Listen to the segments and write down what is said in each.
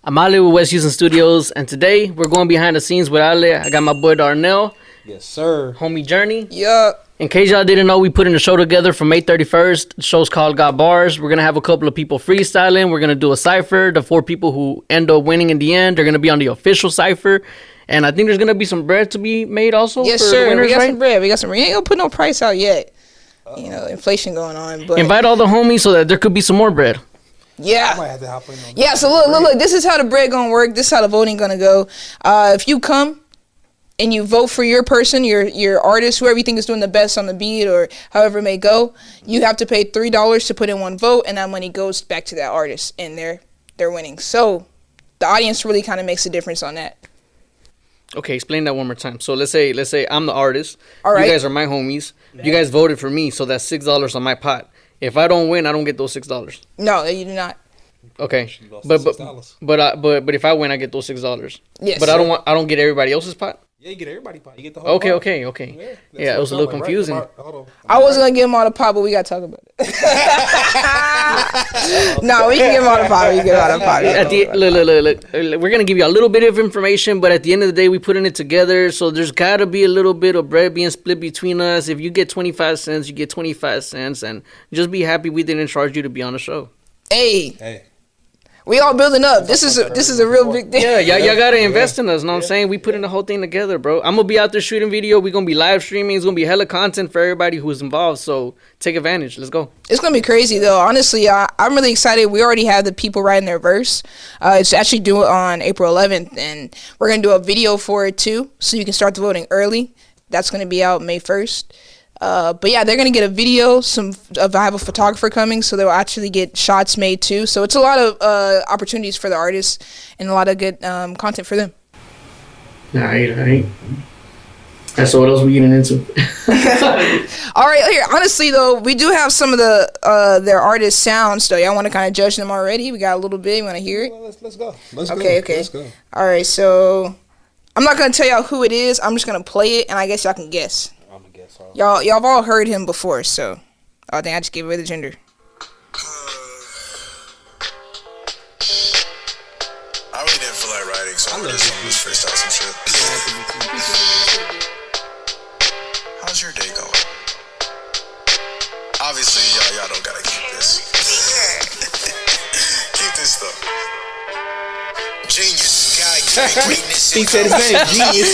I'm Ale with West Houston Studios, and today we're going behind the scenes with Ale. I got my boy Darnell. Yes, sir. Homie Journey. Yup. In case y'all didn't know, we put in a show together for May 31st. The show's called Got Bars. We're going to have a couple of people freestyling. We're going to do a cypher. The 4 people who end up winning in the end are going to be on the official cypher. And I think there's going to be some bread to be made also. Yes, for sir. The winners, We got right? some bread. We ain't gonna put no price out yet. You know, inflation going on. But Invite all the homies so that there could be some more bread. yeah. I might have to hop in on Yeah, so look. This is how the bread gonna work. This is how the voting gonna go. If you come and you vote for your person, your artist, whoever you think is doing the best on the beat or however it may go, you have to pay $3 to put in one vote, and that money goes back to that artist, and they're winning. So the audience really kind of makes a difference on that. Okay, explain that one more time. So let's say I'm the artist. All right. You guys are my homies. You guys voted for me, so that's $6 on my pot. If I don't win, I don't get those $6. No, you do not. Okay, lost but $6. but if I win, I get those $6. Yes. But I don't get everybody else's pot. Yeah, you get everybody pot. You get the whole pot. Okay. Yeah, it was a little confusing. Hold on. I was gonna give him all the pot, but we gotta talk about it. No, we can give him all the pot. We can give him all the pot. Look, we're gonna give you a little bit of information, but at the end of the day, we putting it together. So there's gotta be a little bit of bread being split between us. If you get 25 cents, you get 25 cents, and just be happy we didn't charge you to be on the show. Hey, we all building up. This is a real big thing. Yeah, y'all gotta invest in us. Know what I'm saying? We putting the whole thing together, bro. I'm gonna be out there shooting video. We gonna be live streaming. It's gonna be hella content for everybody who's involved. So take advantage. Let's go. It's gonna be crazy though. Honestly, I'm really excited. We already have the people writing their verse. It's actually due on April 11th, and we're gonna do a video for it too, so you can start the voting early. That's gonna be out May 1st. But yeah, they're gonna get a video. I have a photographer coming, so they'll actually get shots made too. So it's a lot of opportunities for the artists and a lot of good content for them. All right. So what else we getting into? All right, here. Honestly though, we do have some of their artist sounds. So y'all want to kind of judge them already? We got a little bit. You want to hear it? Well, let's go. Okay. Let's go. All right. So I'm not gonna tell y'all who it is. I'm just gonna play it, and I guess y'all can guess. I'm gonna guess. Y'all have all heard him before, so I think I just gave away the gender. I really didn't feel like writing, so I'm just gonna freestyle some shit. How's your day going? Obviously, y'all don't gotta keep this. Keep this stuff. Genius, guy, greatness. He said his name is Genius.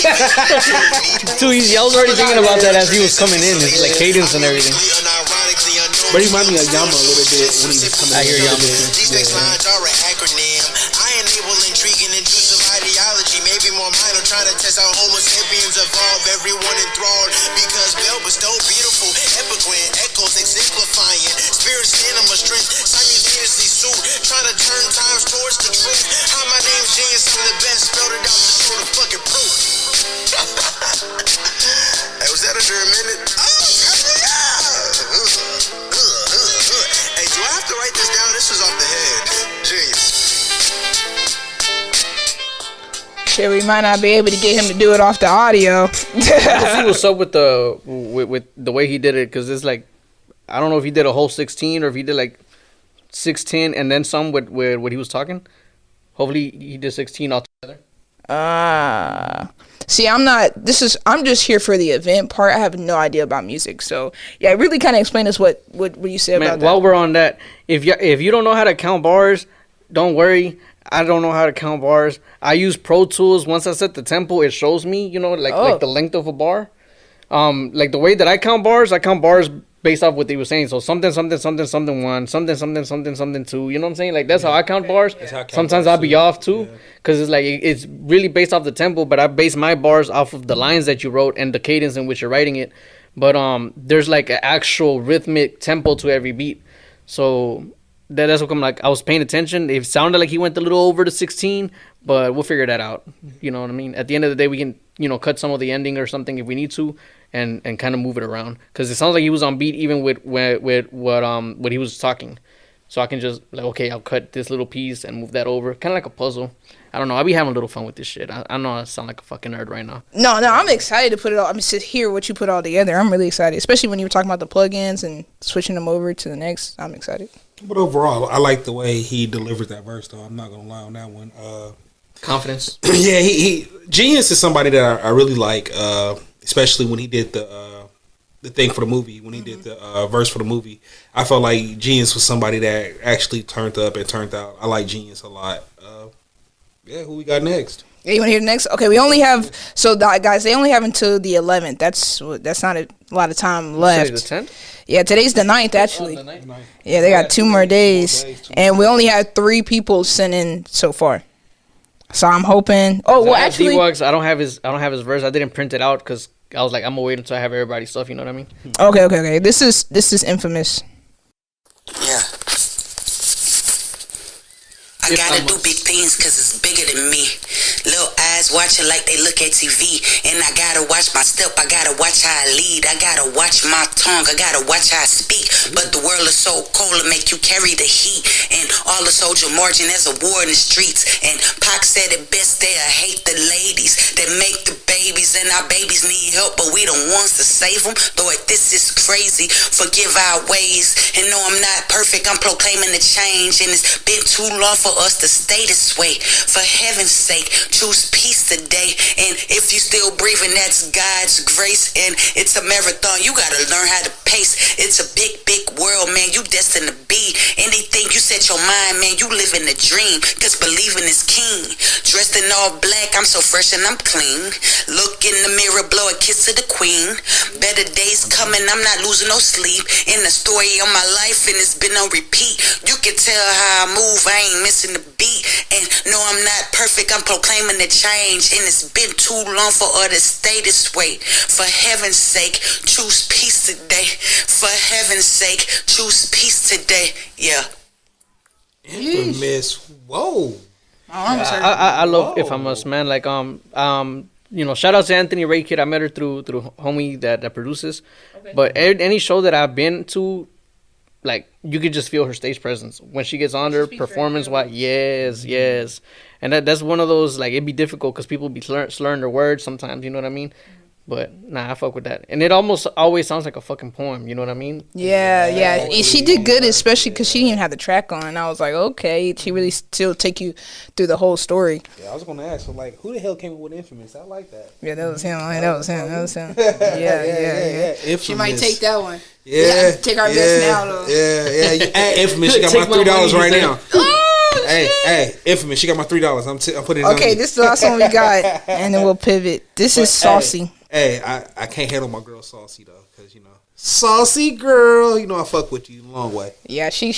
Too easy. I was already thinking about that as he was coming in. It's like cadence and everything. But he reminded me of Yama a little bit when he was coming in. I hear Yama. These next lines are an acronym. I enable intriguing intrusive ideology. Maybe more minor, trying to test how Homo sapiens evolve. Everyone enthralled because Bell bestowed beautiful epigram echoes exemplifying spirit, stamina, strength, simultaneously suit. Trying to turn times towards the truth. How my name's genius, I'm the best. Spelled it out to show the fucking proof. Hey, was that under a minute? Hey, do I have to write this down? This was off the head. Genius. Shit, we might not be able to get him to do it off the audio. See what's up with the way he did it, because it's like, I don't know if he did a whole 16 or if he did like 16 and then some with what he was talking. Hopefully he did 16 altogether. See, I'm just here for the event part. I have no idea about music, so yeah, really kind of explain us what you said about that. While we're on that, if you don't know how to count bars, don't worry. I don't know how to count bars. I use Pro Tools. Once I set the tempo, it shows me, like the length of a bar. Like the way that I count bars based off what they were saying. So something one, something two. You know what I'm saying? Like that's how I count bars. Sometimes I'll be off too, because it's like it's really based off the tempo. But I base my bars off of the lines that you wrote and the cadence in which you're writing it. But there's like an actual rhythmic tempo to every beat. So that's what I'm like. I was paying attention. It sounded like he went a little over the 16, but we'll figure that out. You know what I mean? At the end of the day, we can cut some of the ending or something if we need to. And kind of move it around, because it sounds like he was on beat even with what he was talking. So I can just like, okay, I'll cut this little piece and move that over, kind of like a puzzle. I don't know. I'll be having a little fun with this shit. I know I sound like a fucking nerd right now. No, I'm excited to put it all. I'm just hear what you put all together. I'm really excited, especially when you were talking about the plugins and switching them over to the next. I'm excited. But overall, I like the way he delivered that verse, though. I'm not gonna lie on that one. Confidence. Yeah, he Genius is somebody that I really like, especially when he did the thing for the movie. When he did the verse for the movie, I felt like Genius was somebody that actually turned up and turned out. I like Genius a lot. Yeah, who we got next? Yeah, you want to hear the next? Okay, we only have guys. They only have until the 11th. That's not a lot of time left. The 10th? Yeah, today's the 9th actually. Oh, the 9th. Yeah, they got 2 more days, and we only had 3 people sent in so far. So I'm hoping. Oh well, actually, Dee Wok's, I don't have his verse. I didn't print it out because I was like, I'm gonna wait until I have everybody's stuff. You know what I mean? Okay. This is infamous. Yeah. I gotta do big things cause it's bigger than me. Little eyes watching like they look at TV. And I gotta watch my step, I gotta watch how I lead. I gotta watch my tongue, I gotta watch how I speak. But the world is so cold, it make you carry the heat. And all the soldier marching, there's a war in the streets. And Pac said it best, they hate the ladies that make the babies. And our babies need help, but we the ones to save them. Lord, this is crazy, forgive our ways. And no, I'm not perfect, I'm proclaiming the change. And it's been too long for us to stay this way. For heaven's sake, choose peace today. And if you still breathing, that's God's grace. And it's a marathon, you gotta learn how to pace. It's a big, big world, man, you destined to be anything you set your mind, man, you living the dream. Cause believing is king. Dressed in all black, I'm so fresh and I'm clean. Look in the mirror, blow a kiss to the queen. Better days coming, I'm not losing no sleep. In the story of my life, and it's been on repeat. You can tell how I move, I ain't missing the beat. And no, I'm not perfect, I'm proclaiming the change. And it's been too long for us to stay this way. For heaven's sake, choose peace today. For heaven's sake, choose peace today. Yeah. Infamous. Whoa. I love Infamous, man. Like shout out to Anthony Ray Kid. I met her through homie that produces. Okay. But any show that I've been to, like, you could just feel her stage presence when she gets on there, performance wise. Yes, and that's one of those, like, it'd be difficult because people be slurring their words sometimes. You know what I mean? But nah, I fuck with that, and it almost always sounds like a fucking poem. You know what I mean? Yeah. And she did good, especially because she didn't even have the track on. And I was like, okay, she really still take you through the whole story. Yeah, I was gonna ask, so like, who the hell came up with Infamous? I like that. Yeah, that was him. That was him. Yeah. Infamous. She might take that one. Yeah, take our best now though. Yeah. Hey, Infamous, she got my $3 right now. Hey, Infamous, she got my $3. I'm putting it on. Okay, this is the last one we got, and then we'll pivot. This is Saucy. Hey, I can't handle my girl Saucy though, cause Saucy girl, I fuck with you a long way. Yeah, she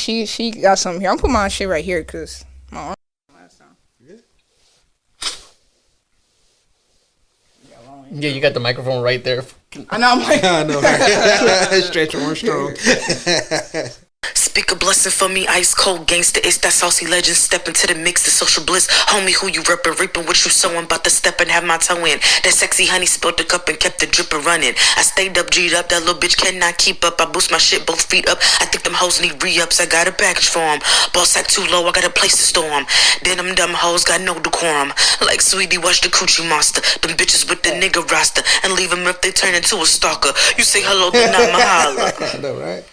got something here. I'm putting my shit right here, cause my arm last time. Yeah, you got the microphone right there. I know. I'm like, I know. Right? Stretch Armstrong. Speak a blessing for me, ice cold gangster. It's that saucy legend. Step into the mix, the social bliss. Homie, who you reppin', reapin' what you sowin'. About to step and have my toe in. That sexy honey spilled the cup and kept the drippin' running. I stayed up, G'd up. That little bitch cannot keep up. I boost my shit, both feet up. I think them hoes need re-ups. I got a package for them. Boss sack too low, I got a place to store them. Then them dumb hoes got no decorum. Like Sweetie, watch the coochie monster. Them bitches with the nigga roster. And leave them if they turn into a stalker. You say hello, then I'm a holler. I know, right?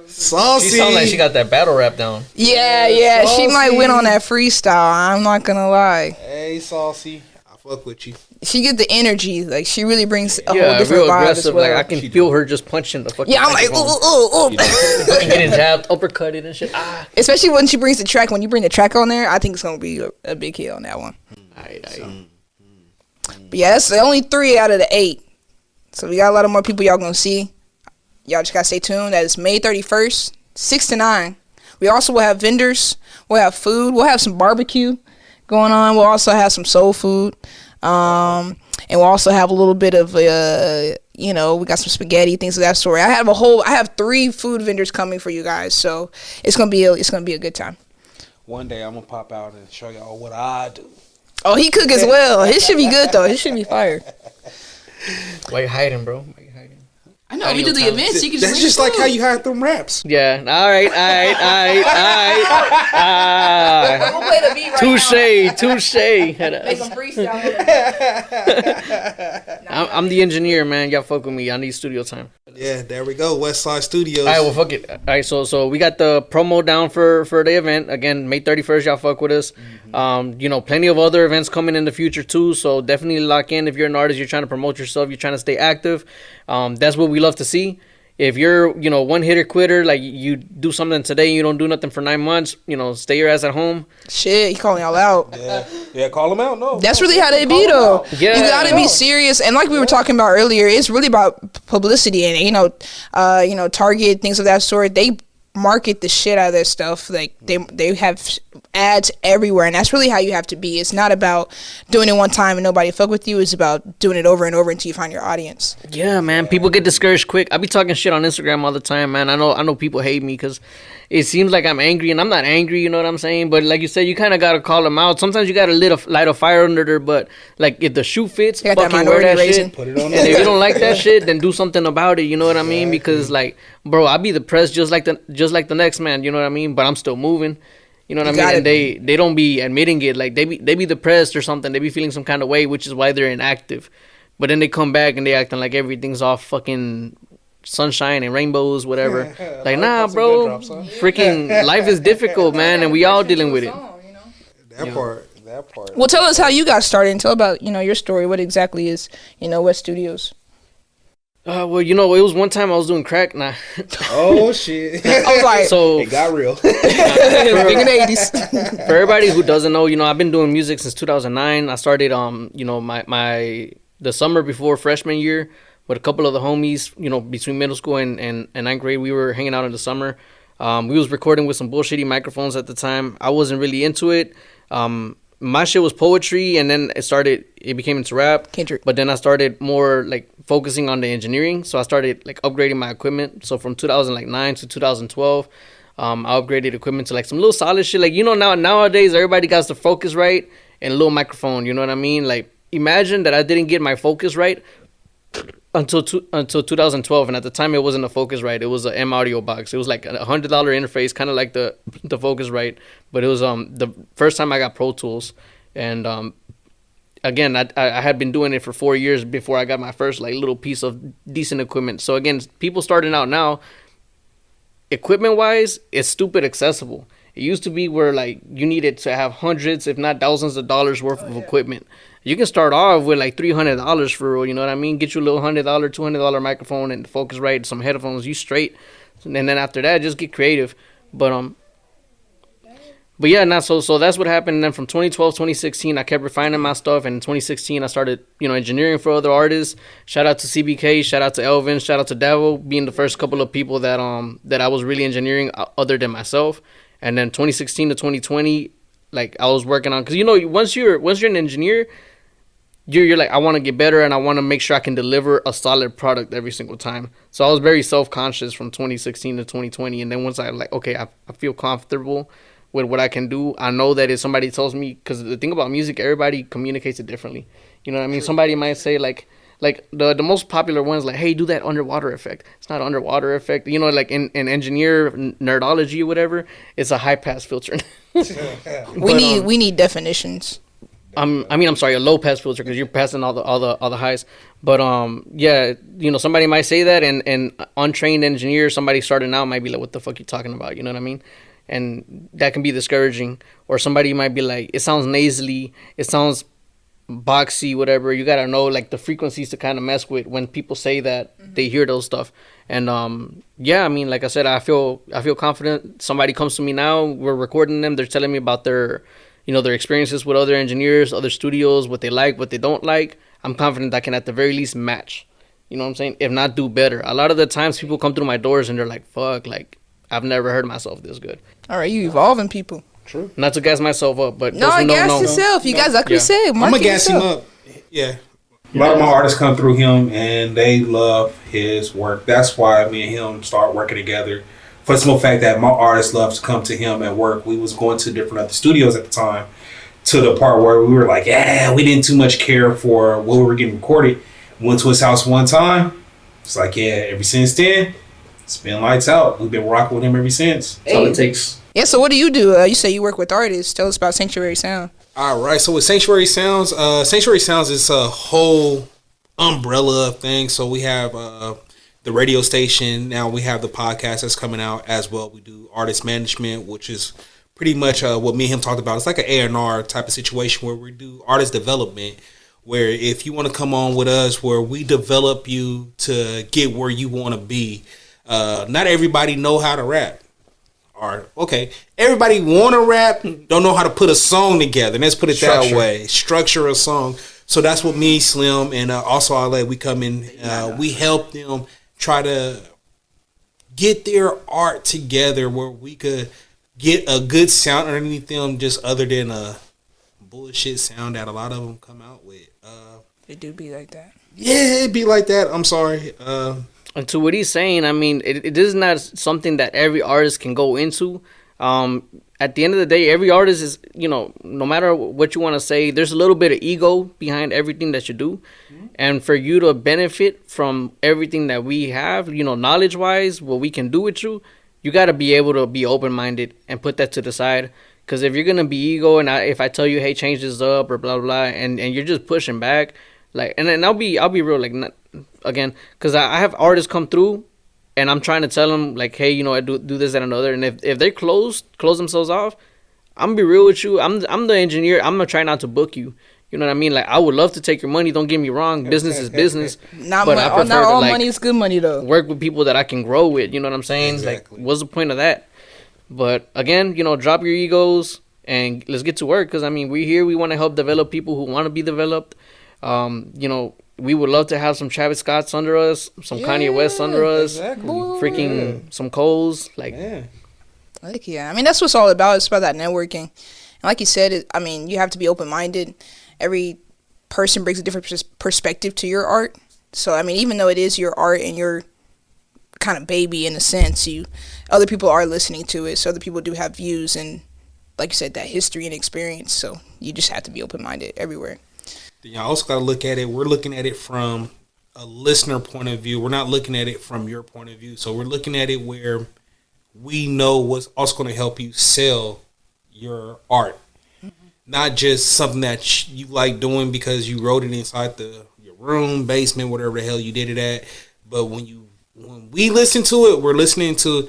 Saucy. She sounds like she got that battle rap down. Yeah. Saucy. She might win on that freestyle. I'm not gonna lie. Hey, Saucy, I fuck with you. She get the energy. Like, she really brings a whole different real vibe aggressive. as well. Like, I can feel her just punching the fucking. Yeah, I'm like, ooh. Getting jabbed, uppercutted and shit. Especially when she brings the track. When you bring the track on there, I think it's gonna be a big hit on that one. But yeah, that's the only 3 out of the 8. So we got a lot of more people y'all gonna see. Y'all just gotta stay tuned. That is May 31st, 6 to 9. We also will have vendors. We'll have food. We'll have some barbecue going on. We'll also have some soul food. And we'll also have a little bit of, we got some spaghetti, things of that sort. I have 3 food vendors coming for you guys. So it's gonna be a good time. One day I'm gonna pop out and show y'all what I do. Oh, he cook as well. His should be good though. His should be fire. Why you hiding, bro? I know we do the events. You can That's just like how you hide them raps. Yeah. All right. We'll play the beat right Touche. Make them freestyle. I'm the engineer, man. Y'all fuck with me. I need studio time. Yeah, there we go. West Side Studios. All right, well, fuck it. All right, so we got the promo down for the event. Again, May 31st, y'all fuck with us. Plenty of other events coming in the future, too. So definitely lock in. If you're an artist, you're trying to promote yourself, you're trying to stay active. That's what we love to see. If you're, one hitter quitter, like you do something today, you don't do nothing for 9 months, stay your ass at home. Shit, you calling y'all out. Yeah, call them out. No, that's really how they be though. Yeah, you gotta be serious, and like we were talking about earlier, it's really about publicity and Target, things of that sort. They market the shit out of their stuff. Like they have ads everywhere, and that's really how you have to be. It's not about doing it one time and nobody fuck with you. It's about doing it over and over until you find your audience. Yeah, man. People get discouraged quick. I be talking shit on Instagram all the time, man. I know people hate me because it seems like I'm angry, and I'm not angry. You know what I'm saying? But like you said, you kind of gotta call them out. Sometimes you gotta light a fire under their butt. Like if the shoe fits, fucking wear that shit. Put it on. And if you don't like that shit, then do something about it. You know what I mean? Because like, bro, I be depressed just like the next man. You know what I mean? But I'm still moving. You know what I mean? And they don't be admitting it. Like they be depressed or something. They be feeling some kind of way, which is why they're inactive. But then they come back and they acting like everything's all fucking sunshine and rainbows, whatever. Like, nah, bro. Freaking life is difficult, man, and we all dealing with it. That part. Well, tell us how you got started and tell about, your story. What exactly is, West Studios? Well, it was one time I was doing crack. Nah. Oh, shit. I was like, so it got real. big in the 80s. For everybody who doesn't know, I've been doing music since 2009. I started, the summer before freshman year with a couple of the homies, between middle school and ninth grade. We were hanging out in the summer. We was recording with some bullshitty microphones at the time. I wasn't really into it. My shit was poetry, and then it became into rap. Kendrick. But then I started more like focusing on the engineering. So I started like upgrading my equipment. So from 2009 to 2012, I upgraded equipment to like some little solid shit. Like, nowadays everybody got the focus right and a little microphone. You know what I mean? Like, imagine that I didn't get my focus right until 2012, and at the time it wasn't a Focusrite. It was a M Audio box. It was like $100 interface, kind of like the Focusrite, but it was the first time I got Pro Tools. And again, I had been doing it for 4 years before I got my first like little piece of decent equipment. So again, people starting out now, equipment wise, it's stupid accessible. It used to be where like you needed to have hundreds, if not thousands of dollars worth of equipment. You can start off with like $300 for real, you know what I mean? Get you a little $100, $200 microphone and Focusrite, some headphones, you straight. And then after that, just get creative. But yeah, so that's what happened. And then from 2012, 2016, I kept refining my stuff. And in 2016, I started, engineering for other artists. Shout out to CBK, shout out to Elvin, shout out to Davo, being the first couple of people that I was really engineering other than myself. And then 2016 to 2020, like I was working on, because once you're an engineer, you're like, I want to get better and I want to make sure I can deliver a solid product every single time. So I was very self-conscious from 2016 to 2020. And then once I like, okay, I feel comfortable with what I can do. I know that if somebody tells me, because the thing about music, everybody communicates it differently. You know what I mean? Somebody might say like the most popular ones, like, hey, do that underwater effect. It's not underwater effect. Like in engineer nerdology or whatever, it's a high pass filter. We need definitions. I'm sorry, a low pass filter, because you're passing all the highs. But yeah, somebody might say that, and untrained engineer, somebody starting out might be like, what the fuck you talking about? You know what I mean? And that can be discouraging. Or somebody might be like, it sounds nasally, it sounds boxy, whatever. You gotta know like the frequencies to kind of mess with when people say that they hear those stuff. And yeah, I mean, like I said, I feel confident. Somebody comes to me now, we're recording them, they're telling me about their experiences with other engineers, other studios, what they like, what they don't like. I'm confident I can at the very least match. You know what I'm saying? If not do better. A lot of the times people come through my doors and they're like, fuck, like I've never heard myself this good. All right, you evolving people. True. Not to gas myself up, but no, gas yourself. You guys, like we said, I'm gonna gas him up. Yeah. A lot of my artists come through him and they love his work. That's why me and him start working together. For the simple fact that my artists love to come to him at work. We was going to different other studios at the time, to the part where we were like, yeah, we didn't too much care for what we were getting recorded. Went to his house one time. It's like, yeah, ever since then, it's been lights out. We've been rocking with him ever since. That's all it takes. Yeah, so what do? You say you work with artists. Tell us about Sanctuary Sound. All right, so with Sanctuary Sounds is a whole umbrella of things. So we have the radio station. Now we have the podcast that's coming out as well. We do artist management, which is pretty much what me and him talked about. It's like an A&R type of situation where we do artist development, where if you want to come on with us, where we develop you to get where you want to be. Not everybody know how to rap. Or, okay, everybody want to rap, don't know how to put a song together. Let's put it that way. Structure a song. So that's what me, Slim, and also Ale, we come in. We help them try to get their art together where we could get a good sound underneath them, just other than a bullshit sound that a lot of them come out with. It do be like that. Yeah, it be like that. I'm sorry. And to what he's saying, I mean, it is not something that every artist can go into. At the end of the day, every artist is, no matter what you want to say, there's a little bit of ego behind everything that you do. Mm-hmm. And for you to benefit from everything that we have, knowledge-wise, what we can do with you, you got to be able to be open-minded and put that to the side. Because if you're going to be ego and if I tell you, hey, change this up or blah, blah, and you're just pushing back, and then I'll be real, again, because I have artists come through and I'm trying to tell them, hey, I do this and another. And if they close themselves off, I'm going to be real with you. I'm the engineer. I'm going to try not to book you. You know what I mean? I would love to take your money. Don't get me wrong. Business is business. Not all money is good money, though. Work with people that I can grow with. You know what I'm saying? Exactly. What's the point of that? But again, drop your egos and let's get to work. Because, we're here. We want to help develop people who want to be developed. We would love to have some Travis Scotts under us, some Kanye West under us, freaking some Coles. Yeah, that's what it's all about. It's about that networking. And like you said, you have to be open-minded. Every person brings a different perspective to your art. So, even though it is your art and your kind of baby in a sense, other people are listening to it. So other people do have views and, like you said, that history and experience. So you just have to be open-minded everywhere. You also got to look at it. We're looking at it from a listener point of view. We're not looking at it from your point of view. So we're looking at it where we know what's also going to help you sell your art. Mm-hmm. Not just something that you like doing because you wrote it inside your room, basement, whatever the hell you did it at. But when we listen to it, we're listening to,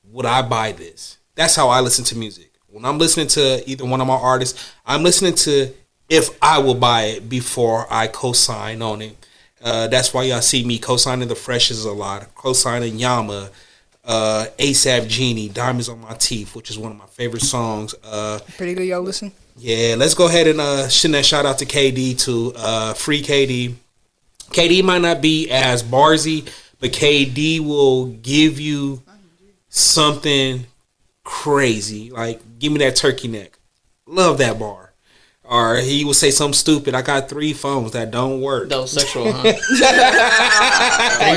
would I buy this? That's how I listen to music. When I'm listening to either one of my artists, I'm listening to if I will buy it before I co-sign on it. That's why y'all see me co-signing The Freshes a lot, co-signing Yama, ASAP Genie, Diamonds on My Teeth, which is one of my favorite songs. Pretty good, y'all listen. Yeah, let's go ahead and send that shout out to KD to free KD. KD might not be as barsy, but KD will give you something crazy. Like, give me that turkey neck. Love that bar. Or he will say something stupid. I got 3 phones that don't work. That was sexual, huh? 3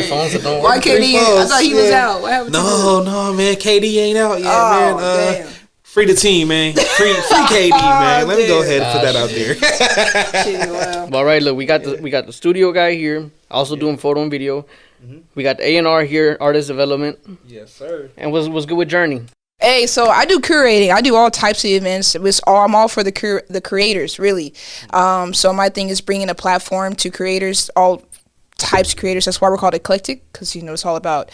phones that don't work. Why KD? I thought he was out. What happened to him? No, man. KD ain't out yet, man. Damn. Free the team, man. Free KD, man. Let me go ahead and put that out there. Wow. All right, look, we got the studio guy here, also doing photo and video. Mm-hmm. We got the A&R here, artist development. Yes, sir. And what's good with Journey? Hey, so I do curating. I do all types of events. I'm all for the creators, really. So my thing is bringing a platform to creators, all types of creators. That's why we're called Eclectic, because it's all about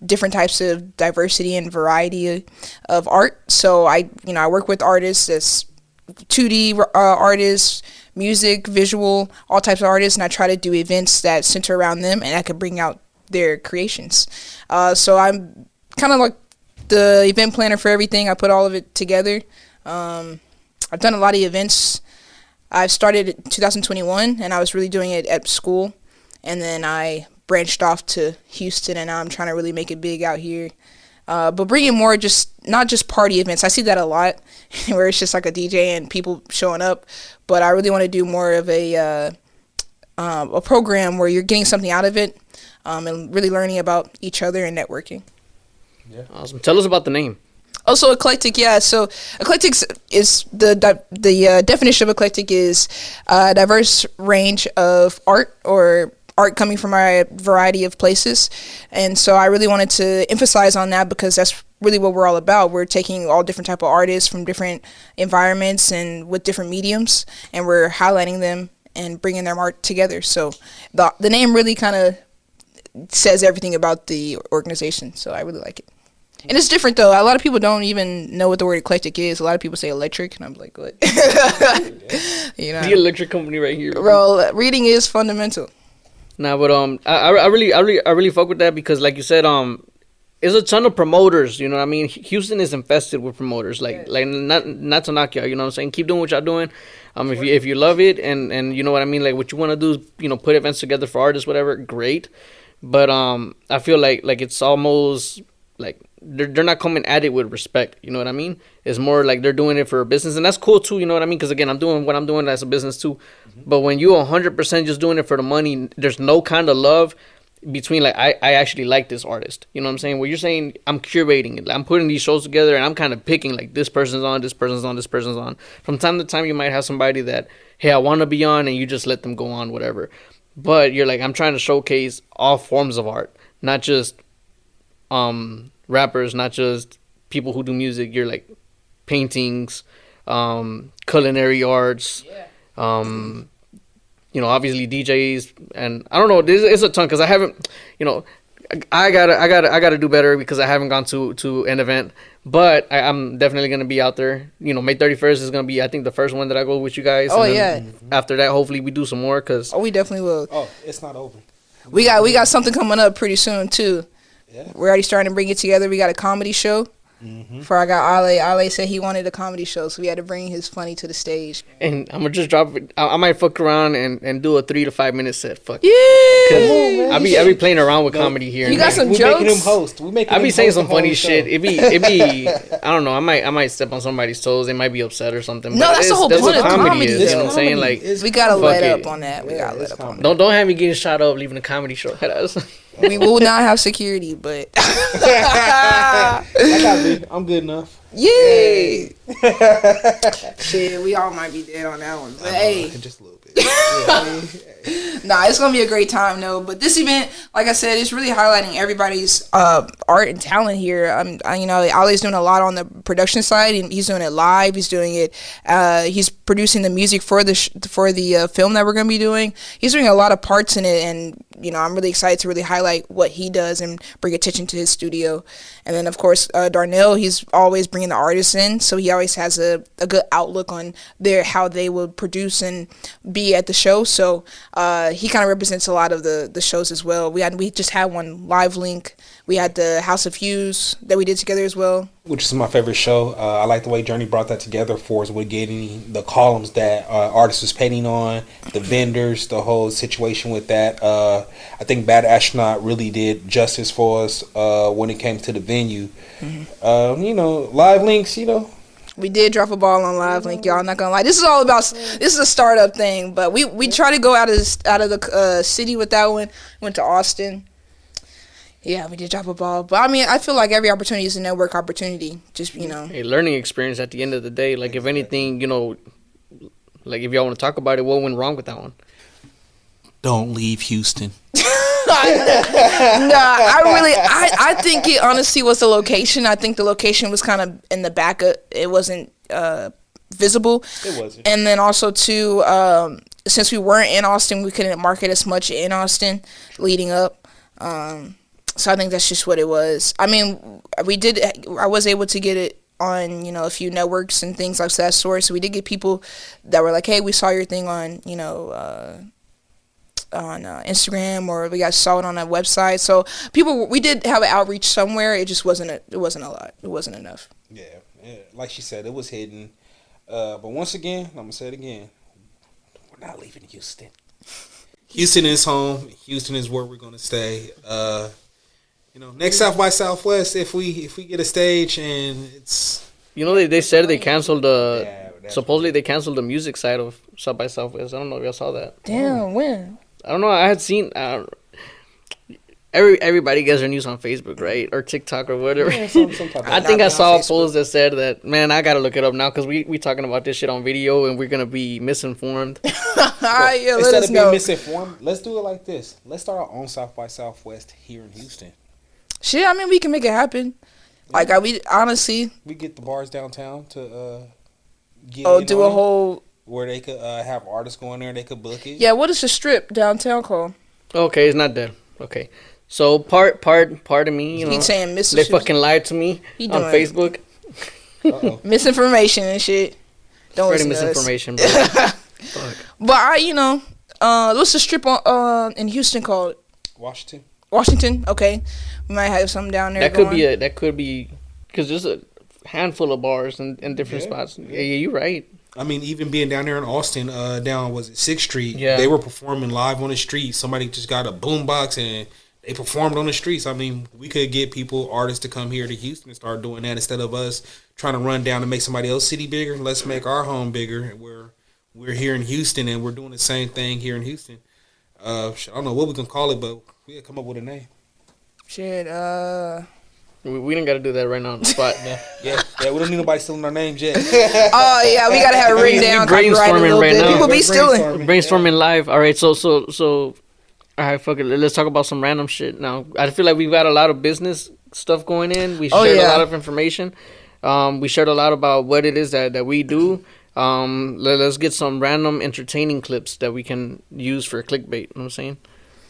different types of diversity and variety of art. So I work with artists that's 2D artists, music, visual, all types of artists, and I try to do events that center around them and I can bring out their creations. So I'm kind of like the event planner for everything. I put all of it together. I've done a lot of events. I started in 2021, and I was really doing it at school. And then I branched off to Houston, and now I'm trying to really make it big out here. But bringing more not just party events. I see that a lot, where it's just like a DJ and people showing up. But I really want to do more of a program where you're getting something out of it and really learning about each other and networking. Yeah. Awesome. Tell us about the name. Also, Eclectic, yeah. So, Eclectic is the definition of Eclectic is a diverse range of art or art coming from a variety of places. And so I really wanted to emphasize on that because that's really what we're all about. We're taking all different type of artists from different environments and with different mediums, and we're highlighting them and bringing their art together. So the name really kind of says everything about the organization. So I really like it. And it's different though. A lot of people don't even know what the word eclectic is. A lot of people say electric, and I'm like, what? You know, the electric company right here. Bro, reading is fundamental. Nah, but I really fuck with that because, like you said, there's a ton of promoters. You know what I mean? Houston is infested with promoters. Like not to knock y'all. You know what I'm saying? Keep doing what y'all doing. If you love it and you know what I mean, like what you want to do is, you know, put events together for artists, whatever. Great. But I feel like it's almost like they're not coming at it with respect. You know what I mean? It's more like they're doing it for a business, and that's cool too. You know what I mean? Because again, I'm doing what I'm doing as a business too. Mm-hmm. But when you 100% just doing it for the money, there's no kind of love between like I actually like this artist. You know what I'm saying? What you're saying, I'm curating it. I'm putting these shows together, and I'm kind of picking like this person's on, this person's on, this person's on. From time to time, you might have somebody that, hey, I want to be on, and you just let them go on, whatever. But you're like, I'm trying to showcase all forms of art, not just rappers, not just people who do music. You're like paintings, culinary arts, you know, obviously DJs, and I don't know, it's a ton because I haven't, you know, I gotta do better because I haven't gone to an event, but I'm definitely gonna be out there. You know, May 31st is gonna be, I think, the first one that I go with you guys. Oh, and yeah. After that, hopefully we do some more because. Oh, we definitely will. Oh, it's not over. We got something coming up pretty soon too. Yeah. We're already starting to bring it together. We got a comedy show. Before I got Ale. Ale said he wanted a comedy show, so we had to bring his funny to the stage. And I'm gonna just drop it. I might fuck around and do a 3 to 5 minute set. Fuck. Yeah. I be playing around with comedy here. You got some we jokes? making him host. I be saying some funny shit. It be. I don't know. I might step on somebody's toes. They might be upset or something. No, that's the whole point of comedy. Is, you know what I'm saying? Like, we gotta let it. up on that. We gotta let up on that. Don't have me getting shot up leaving a comedy show. We will not have security, but I got me. I'm good enough. Yay! Shit, we all might be dead on that one, but hey, just a little bit. Nah, it's gonna be a great time though. But this event, like I said, it's really highlighting everybody's art and talent here. You know, Ali's doing a lot on the production side, and he's doing it live. He's doing it. He's producing the music for the film that we're gonna be doing. He's doing a lot of parts in it, and you know, I'm really excited to really highlight what he does and bring attention to his studio. And then, of course, Darnell, he's always bringing the artists in, so he always has a good outlook on how they will produce and be at the show. So he kind of represents a lot of the shows as well. We just had one live link. We had the House of Hues that we did together as well, which is my favorite show. I like the way Journey brought that together for us with getting the columns that artists was painting on, the vendors, the whole situation with that. I think Bad Astronaut really did justice for us when it came to the venue. Mm-hmm. You know, live links, you know. We did drop a ball on live link, y'all. I'm not gonna lie. This is a startup thing, but we try to go out of the city with that one. Went to Austin. Yeah, we did drop a ball. But, I mean, I feel like every opportunity is a network opportunity. Just, you know. A learning experience at the end of the day. Like, if anything, you know, like, if y'all want to talk about it, what went wrong with that one? Don't leave Houston. I think it honestly was the location. I think the location was kind of in the back. It wasn't visible. It wasn't. And then also, too, since we weren't in Austin, we couldn't market as much in Austin leading up. So I think that's just what it was. I mean, I was able to get it on, you know, a few networks and things like that sort. So we did get people that were like, hey, we saw your thing on, you know, on Instagram, or we saw it on a website. So we did have an outreach somewhere. It just wasn't a lot. It wasn't enough. Yeah. Like she said, it was hidden. But once again, I'm going to say it again. We're not leaving Houston. Houston is home. Houston is where we're going to stay. You know, next South by Southwest, if we get a stage and it's, you know, they said they canceled supposedly they canceled the music side of South by Southwest. I don't know if y'all saw that. Damn, when? I don't know. I had seen. everybody gets their news on Facebook, right, or TikTok or whatever. Yeah, some type of I think I saw a Facebook. post that said that, man, I gotta look it up now because we talking about this shit on video and we're gonna be misinformed. Yeah, let Instead us of being know. misinformed, let's do it like this. Let's start our own South by Southwest here in Houston. Shit, I mean, we can make it happen. Like, we honestly, We get the bars downtown to get do a whole. where they could have artists go in there and they could book it. Yeah, what is the strip downtown called? Okay, it's not dead. Okay, so part of me, you know, He's saying they Mississippi. fucking lied to me He on doing- Facebook. Uh-oh. Misinformation and shit. Don't Spreading listen to us. misinformation, bro. Fuck. But what's the strip in Houston called? Washington. Washington. Okay, we might have something down there. That could be because there's a handful of bars in different Yeah, spots. yeah. Yeah, you're right. I mean, even being down there in Austin, down was it 6th Street? Yeah. They were performing live on the street. Somebody just got a boombox and they performed on the streets. I mean, we could get artists to come here to Houston and start doing that instead of us trying to run down and make somebody else's city bigger. Let's make our home bigger. We're here in Houston and we're doing the same thing here in Houston. I don't know what we can call it, but we'll come up with a name. Shit. We don't got to do that right now on the spot. Yeah, we don't need nobody stealing our names yet. Oh yeah, we gotta have it written down. brainstorming Copyrighted a little right bit. now. People be stealing. Brainstorming live. All right, so all right, fuck it. Let's talk about some random shit now. I feel like we've got a lot of business stuff going in. We shared a lot of information. We shared a lot about what it is that we do. Let's get some random entertaining clips that we can use for clickbait. You know what I'm saying?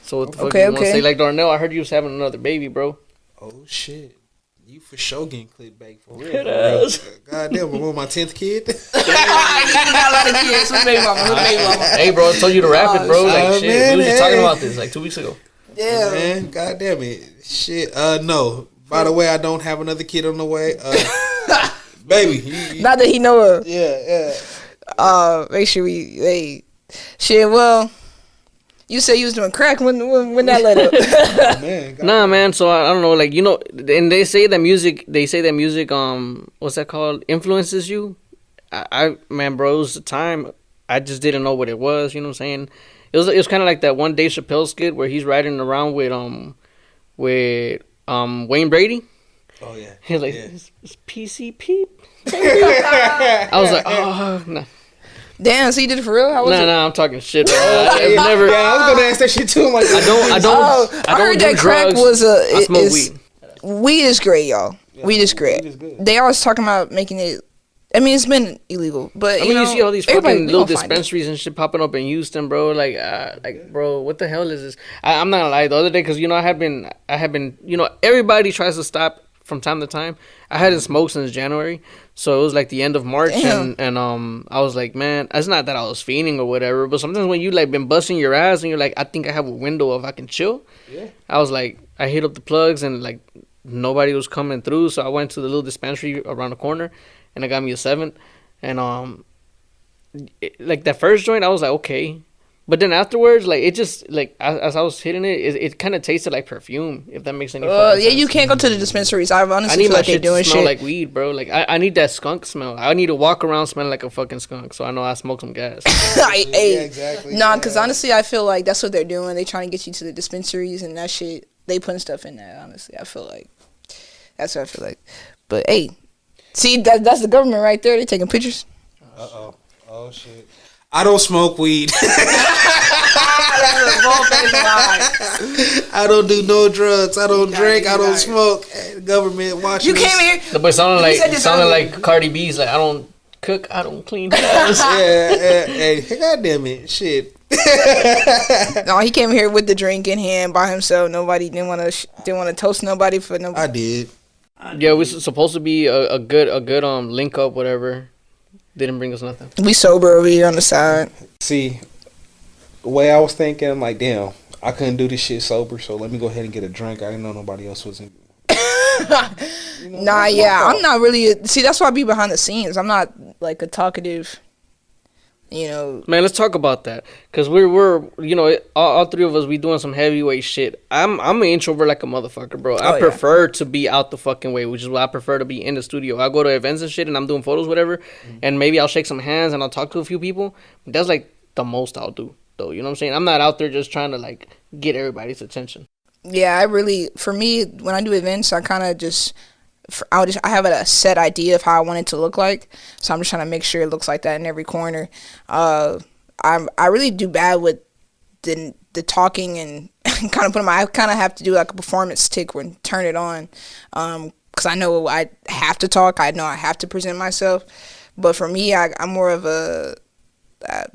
So what the fuck you want to say? Like, Darnell, I heard you was having another baby, bro. Oh shit. You for sure getting clickbait for real. It is. Goddamn, I'm on my 10th kid. Hey, bro, I told you to rap it, bro. Like, shit, man, we was just hey. talking about this like 2 weeks ago. Yeah. Man, goddamn it. Shit. No. By the way, I don't have another kid on the way. Baby. Not that he know of. Yeah. Make sure shit. Well, you said you was doing crack when that let up. Man, Nah, man. So I don't know, like, you know, and they say that music. What's that called? Influences you. Man, bro, it was the time. I just didn't know what it was. You know what I'm saying? It was kind of like that one Dave Chappelle skit where he's riding around with Wayne Brady. Oh, yeah. He's like, yeah. it's PCP. I was like, oh, nah. Damn, so you did it for real? How was it? Nah, I'm talking shit, bro. I've never. Yeah, I was gonna ask that shit too. I'm like, I don't I heard do that crack drugs. was I smoke is weed. weed is great, y'all. Weed is great. weed is good. They always talking about making it. I mean, it's been illegal, but I mean, you see all these everybody- fucking we little gonna find it. dispensaries and shit popping up in Houston, bro. Like, bro, what the hell is this? I'm not gonna lie. The other day, because, you know, I have been, you know, everybody tries to stop from time to time. I hadn't smoked since January, so it was like the end of March, Damn. and I was like, man, it's not that I was fiending or whatever, but sometimes when you like been busting your ass and you're like, I think I have a window if I can chill. Yeah. I was like, I hit up the plugs and like nobody was coming through, so I went to the little dispensary around the corner, and I got me a 7, and like that first joint, I was like, okay. But then afterwards, like, it just, like, as I was hitting it kind of tasted like perfume, if that makes any fucking Yeah, sense. you can't go to the dispensaries. I I honestly need feel my like they're shit to doing smell shit. like weed, bro. Like, I need that skunk smell. I need to walk around smelling like a fucking skunk, so I know I smoke some gas. Hey, exactly. Nah, because honestly, I feel like that's what they're doing. They trying to get you to the dispensaries and that shit. They putting stuff in there. Honestly, I feel like that's what I feel like. But hey, see, that's the government right there. They taking pictures. Uh-oh. Oh, shit. I don't smoke weed. I don't do no drugs. I don't drink. I don't smoke. The government watching You came here. The boy sounded said this earlier. like Cardi B's. Like, I don't cook, I don't clean house. Hey, goddamn it. Shit. No, he came here with the drink in hand by himself. Nobody didn't want to toast nobody for no. I did. Yeah, we supposed to be a good link up, whatever. Didn't bring us nothing. We sober over here on the side. See, the way I was thinking, I'm like, damn, I couldn't do this shit sober, so let me go ahead and get a drink. I didn't know nobody else was in. Nah, yeah, I'm not really. See, that's why I be behind the scenes. I'm not like a talkative. You know, Man, let's talk about that, cause we're you know, all three of us, we doing some heavyweight shit. I'm an introvert like a motherfucker, bro. I yeah. prefer to be out the fucking way, which is why I prefer to be in the studio. I go to events and shit, and I'm doing photos, whatever, and maybe I'll shake some hands and I'll talk to a few people. But that's like the most I'll do, though. You know what I'm saying? I'm not out there just trying to like get everybody's attention. Yeah, for me, when I do events, I kind of I have a set idea of how I want it to look like, so I'm just trying to make sure it looks like that in every corner. I really do bad with the talking and kind of I kind of have to do like a performance tick when turn it on, because I know I have to talk. I know I have to present myself, but for me, I'm more of a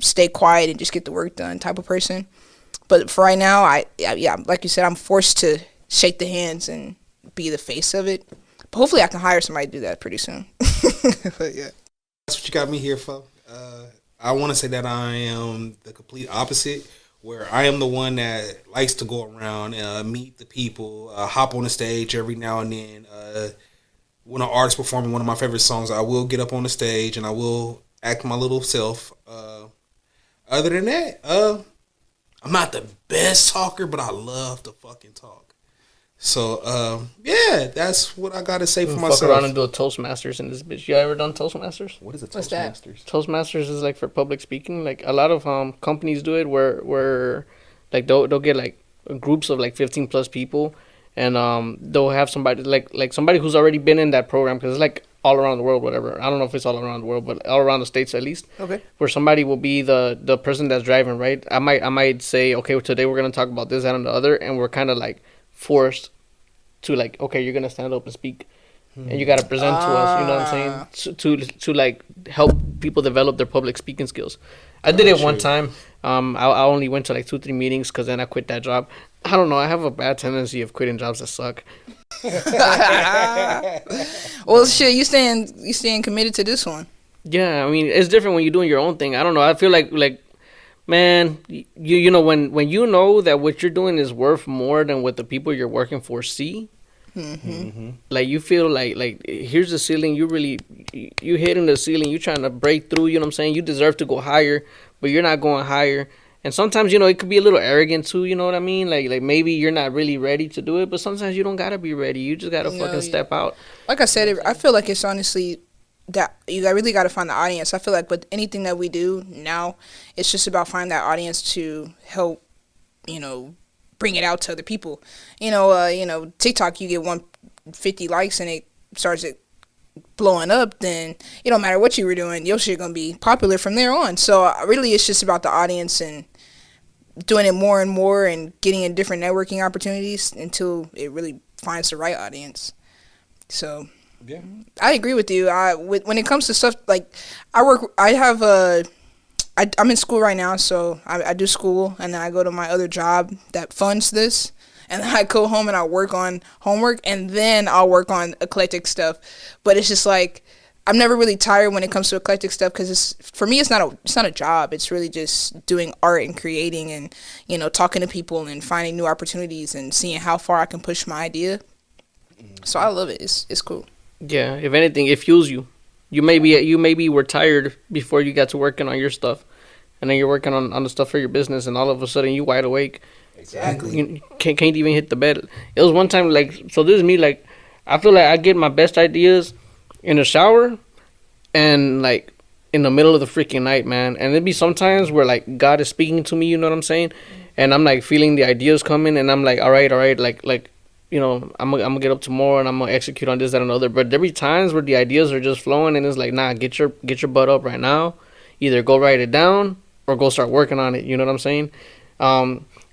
stay quiet and just get the work done type of person. But for right now, yeah, like you said, I'm forced to shake the hands and be the face of it. But hopefully, I can hire somebody to do that pretty soon. But yeah, That's what you got me here for. I want to say that I am the complete opposite, where I am the one that likes to go around, meet the people, hop on the stage every now and then. When an artist performing one of my favorite songs, I will get up on the stage and I will act my little self. Other than that, I'm not the best talker, but I love to fucking talk. So, yeah, that's what I got to say for myself. Fuck around and do a Toastmasters in this bitch. You ever done Toastmasters? What is a What's that? Toastmasters? Toastmasters is like for public speaking. Like a lot of companies do it where like they'll get like groups of like 15 plus people, and they'll have somebody like somebody who's already been in that program, because it's like all around the world, whatever. I don't know if it's all around the world, but all around the States at least. okay. Where somebody will be the person that's driving, right? I might say, okay, well, today we're gonna talk about this, that, and the other, and we're kind of like forced to like, okay, you're gonna stand up and speak, and you gotta present to us. You know what I'm saying? To like help people develop their public speaking skills. I did it one time. I only went to like 2-3 meetings, because then I quit that job. I don't know. I have a bad tendency of quitting jobs that suck. Well, shit, you staying committed to this one. Yeah, I mean, it's different when you're doing your own thing. I don't know. I feel like man, you know when you know that what you're doing is worth more than what the people you're working for see. Like you feel like here's the ceiling. You hitting the ceiling. You trying to break through. You know what I'm saying? You deserve to go higher, but you're not going higher. And sometimes, it could be a little arrogant too. You know what I mean? Like maybe you're not really ready to do it, but sometimes you don't gotta be ready. You just gotta fucking step out. Like I said, I feel like it's honestly that you really got to find the audience. I feel like with anything that we do now, it's just about finding that audience to help, bring it out to other people. TikTok, you get 150 likes and it starts blowing up, then it don't matter what you were doing, your shit gonna be popular from there on. So really, it's just about the audience and doing it more and more and getting in different networking opportunities until it really finds the right audience. So yeah, I agree with you. When it comes to stuff like I'm in school right now, so I do school and then I go to my other job that funds this, and then I go home and I work on homework, and then I'll work on eclectic stuff. But it's just like I'm never really tired when it comes to eclectic stuff, because for me it's not a job. It's really just doing art and creating and talking to people and finding new opportunities and seeing how far I can push my idea. So I love it. It's cool. Yeah, if anything, it fuels you. You maybe were tired before you got to working on your stuff, and then you're working on the stuff for your business, and all of a sudden you wide awake. exactly. You can't even hit the bed. It was one time so this is me, I feel like I get my best ideas in the shower and in the middle of the freaking night, man. And it'd be sometimes where God is speaking to me, you know what I'm saying? And I'm feeling the ideas coming, and I'm all right, I'm gonna get up tomorrow and I'm gonna execute on this, that, and another. But there be times where the ideas are just flowing, and it's nah, get your butt up right now. Either go write it down or go start working on it. You know what I'm saying?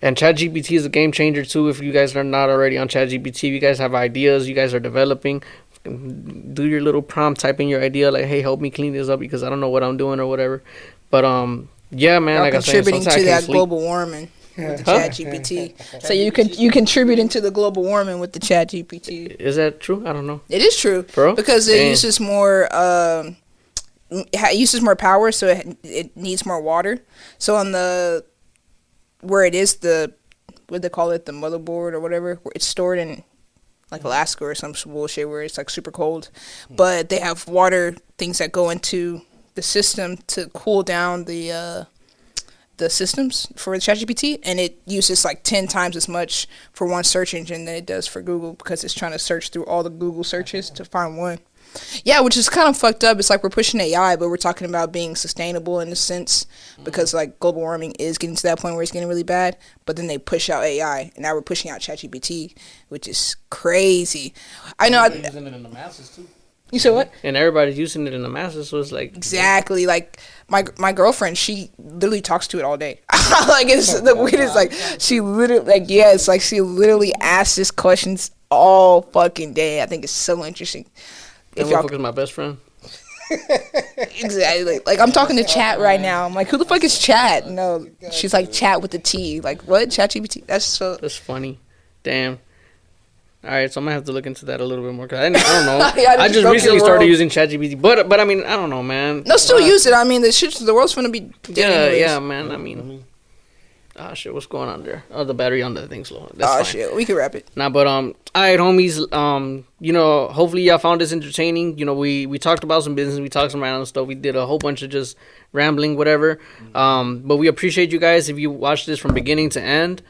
And ChatGPT is a game changer too. If you guys are not already on ChatGPT, you guys have ideas, you guys are developing, do your little prompt, type in your idea hey, help me clean this up because I don't know what I'm doing or whatever. But yeah, man, Y'all contributing to that global warming. With the ChatGPT. So you contributing to the global warming with the ChatGPT. Is that true? I don't know. It is true. Bro? Because it uses more power, so it needs more water. So on where it is what they call it, the motherboard or whatever, where it's stored in Alaska or some bullshit where it's super cold, but they have water things that go into the system to cool down the the systems for ChatGPT, and it uses like 10 times as much for one search engine than it does for Google because it's trying to search through all the Google searches to find one. Yeah, which is kind of fucked up. It's like we're pushing AI, but we're talking about being sustainable in a sense because like global warming is getting to that point where it's getting really bad. But then they push out AI, and now we're pushing out ChatGPT, which is crazy. I know. Using it in the masses too. You said what? And everybody's using it in the masses, so it's like exactly like my girlfriend. She literally talks to it all day. Like it's the weirdest. Like she literally it's like she literally asks this questions all fucking day. I think it's so interesting. That motherfucker's my best friend. Exactly. Like I'm talking to Chat right now. I'm like, who the fuck is Chat? No, she's like Chat with the T. Like what? ChatGPT. That's funny. Damn. All right, so I'm gonna have to look into that a little bit more. Cause I don't know. I just recently started using ChatGPT, but I mean, I don't know, man. No, still use it. I mean, the world's gonna be dead anyways. Yeah, man. I mean, shit, what's going on there? Oh, the battery on the thing's low. That's fine. Shit, we can wrap it. Nah, but all right, homies. You know, hopefully y'all found this entertaining. You know, we talked about some business, we talked some random stuff, we did a whole bunch of just rambling, whatever. But we appreciate you guys if you watched this from beginning to end.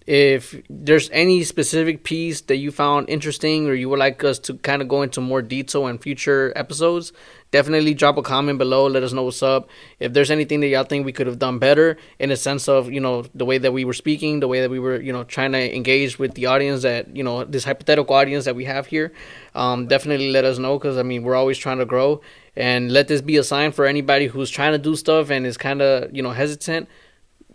If there's any specific piece that you found interesting or you would like us to kind of go into more detail in future episodes, definitely drop a comment below. Let us know what's up. If there's anything that y'all think we could have done better in a sense of, you know, the way that we were speaking, the way that we were, you know, trying to engage with the audience that, you know, this hypothetical audience that we have here, definitely let us know because, I mean, we're always trying to grow. And let this be a sign for anybody who's trying to do stuff and is kind of, you know, hesitant.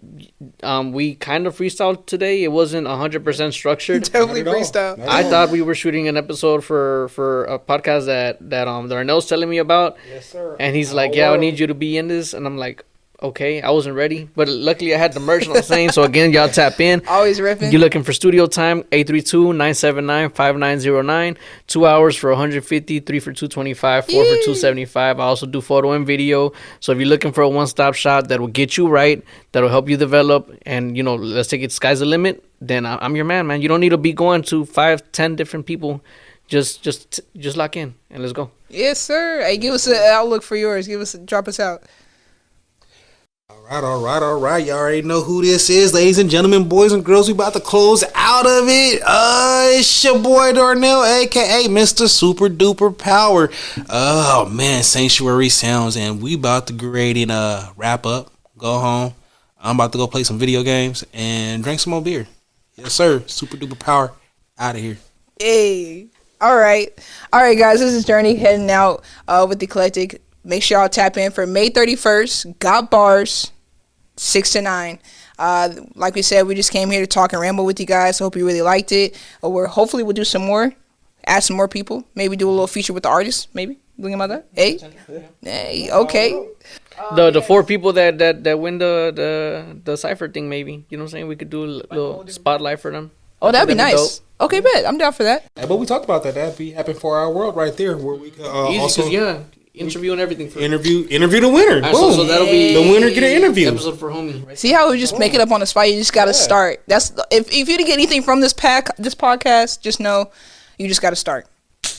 We kind of freestyled today. It wasn't 100% structured. Totally freestyle. I thought we were shooting an episode for a podcast that Darnell's telling me about. Yes, sir. And he's like, "Yeah, I need you to be in this." And I'm like, "Okay." I wasn't ready, but luckily I had the merch. I'm saying, so again, y'all tap in. Always ripping. You're looking for studio time, 832-979-5909. 2 hours for 150, 3 for 225, 4 for 275. I also do photo and video. So if you're looking for a one-stop shop that will get you right, that'll help you develop, and you know, let's take it, sky's the limit, then I'm your man. You don't need to be going to 5-10 different people. Just lock in and let's go. Yes, sir. Hey, give us an outlook for yours. Drop us out. All right. Y'all already know who this is, ladies and gentlemen, boys and girls. We about to close out of it. It's your boy Darnell, aka Mr. Super Duper Power. Oh man, Sanctuary Sounds, and we about to grade and wrap up. Go home. I'm about to go play some video games and drink some more beer. Yes, sir. Super Duper Power out of here. Hey. All right, guys. This is Journey heading out with Eclectic. Make sure y'all tap in for May 31st. Got bars. 6 to 9. Like we said, we just came here to talk and ramble with you guys. I hope you really liked it. Hopefully we'll do some more, add some more people. Maybe do a little feature with the artists. Maybe thinking about that. Hey, okay. The 4 people that win the cipher thing, maybe, you know what I'm saying? We could do a little spotlight for them. Oh, that'd be nice. Okay, bet. I'm down for that. Yeah, but we talked about that. That'd be happen for our world right there, where we could also interview and everything. Interview the winner. Right, boom. So that'll be the winner get an interview. Episode for homie. Right? See how we just make it up on the spot? You just gotta start. That's if you didn't get anything from this podcast, just know you just gotta start.